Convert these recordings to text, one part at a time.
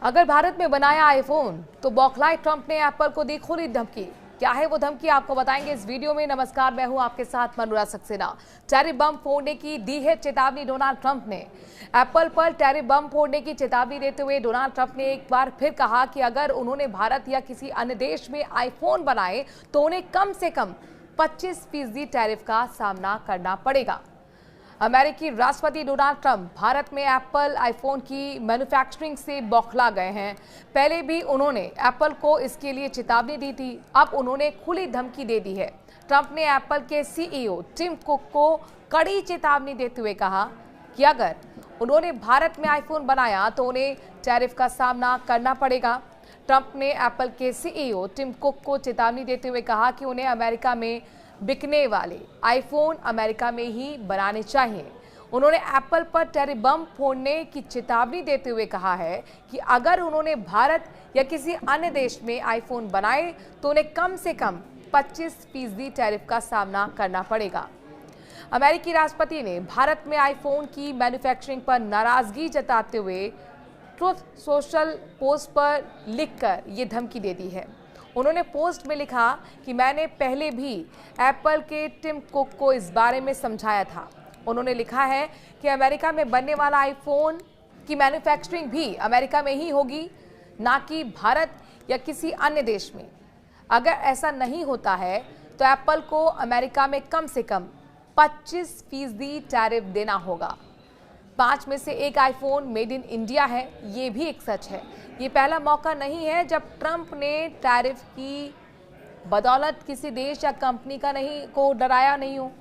अगर भारत में बनाया आईफोन तो बौखलाए ट्रंप ने एप्पल को दी खुली धमकी। क्या है वो धमकी, आपको बताएंगे इस वीडियो में। नमस्कार, मैं हूं आपके साथ मनोरा सक्सेना। टैरिफ बम फोड़ने की दी है चेतावनी डोनाल्ड ट्रंप ने। एप्पल पर टैरिफ बम फोड़ने की चेतावनी देते हुए डोनाल्ड ट्रंप ने एक बार फिर कहा कि अगर उन्होंने भारत या किसी अन्य देश में आईफोन बनाए तो उन्हें कम से कम 25% टैरिफ का सामना करना पड़ेगा। अमेरिकी राष्ट्रपति डोनाल्ड ट्रंप भारत में एप्पल आईफोन की मैन्युफैक्चरिंग से बौखला गए हैं। पहले भी उन्होंने एप्पल को इसके लिए चेतावनी दी थी, अब उन्होंने खुली धमकी दे दी है। ट्रंप ने एप्पल के सीईओ टिम कुक को कड़ी चेतावनी देते हुए कहा कि अगर उन्होंने भारत में आईफोन बनाया तो उन्हें टैरिफ का सामना करना पड़ेगा। ट्रंप ने एप्पल के सीईओ टिम कुक को चेतावनी देते हुए कहा कि उन्हें अमेरिका में बिकने वाले आईफोन अमेरिका में ही बनाने चाहिए। उन्होंने एप्पल पर टैरिफ बम फोड़ने की चेतावनी देते हुए कहा है कि अगर उन्होंने भारत या किसी अन्य देश में आईफोन बनाए तो उन्हें कम से कम 25% टैरिफ का सामना करना पड़ेगा। अमेरिकी राष्ट्रपति ने भारत में आईफोन की मैन्युफैक्चरिंग पर नाराजगी जताते हुए ट्रुथ सोशल पोस्ट पर लिखकर ये धमकी दे दी है। उन्होंने पोस्ट में लिखा कि मैंने पहले भी एप्पल के टिम कुक को इस बारे में समझाया था। उन्होंने लिखा है कि अमेरिका में बनने वाला आईफोन की मैन्युफैक्चरिंग भी अमेरिका में ही होगी, ना कि भारत या किसी अन्य देश में। अगर ऐसा नहीं होता है तो एप्पल को अमेरिका में कम से कम 25% टैरिफ देना होगा। 5 में से एक आईफोन मेड इन इंडिया है, ये भी एक सच है। ये पहला मौका नहीं है जब ट्रंप ने टैरिफ की बदौलत किसी देश या कंपनी को डराया नहीं हो।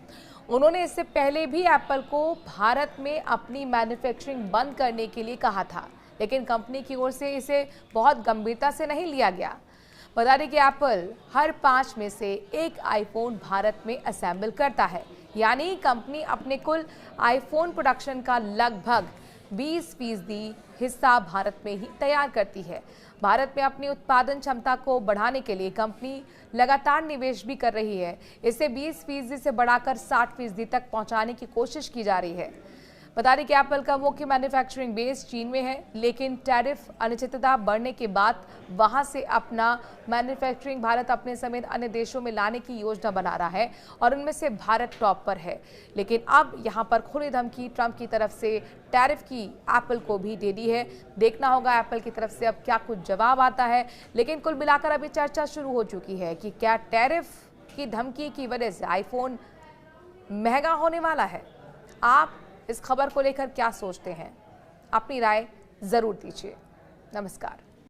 उन्होंने इससे पहले भी एप्पल को भारत में अपनी मैन्युफैक्चरिंग बंद करने के लिए कहा था, लेकिन कंपनी की ओर से इसे बहुत गंभीरता से नहीं लिया गया। बता दें कि एप्पल हर 5 में से एक आईफोन भारत में असेंबल करता है, यानी कंपनी अपने कुल आईफोन प्रोडक्शन का लगभग 20% हिस्सा भारत में ही तैयार करती है। भारत में अपनी उत्पादन क्षमता को बढ़ाने के लिए कंपनी लगातार निवेश भी कर रही है। इसे 20% से बढ़ाकर 60% तक पहुंचाने की कोशिश की जा रही है। बता दें कि एप्पल का मुख्य मैन्युफैक्चरिंग बेस चीन में है, लेकिन टैरिफ अनिश्चितता बढ़ने के बाद वहां से अपना मैन्युफैक्चरिंग भारत अपने समेत अन्य देशों में लाने की योजना बना रहा है और उनमें से भारत टॉप पर है। लेकिन अब यहां पर खुली धमकी ट्रंप की तरफ से टैरिफ की एप्पल को भी दे दी है। देखना होगा एप्पल की तरफ से अब क्या कुछ जवाब आता है। लेकिन कुल मिलाकर अभी चर्चा शुरू हो चुकी है कि क्या टैरिफ की धमकी की वजह से आईफोन महंगा होने वाला है। आप इस खबर को लेकर क्या सोचते हैं? अपनी राय जरूर दीजिए। नमस्कार।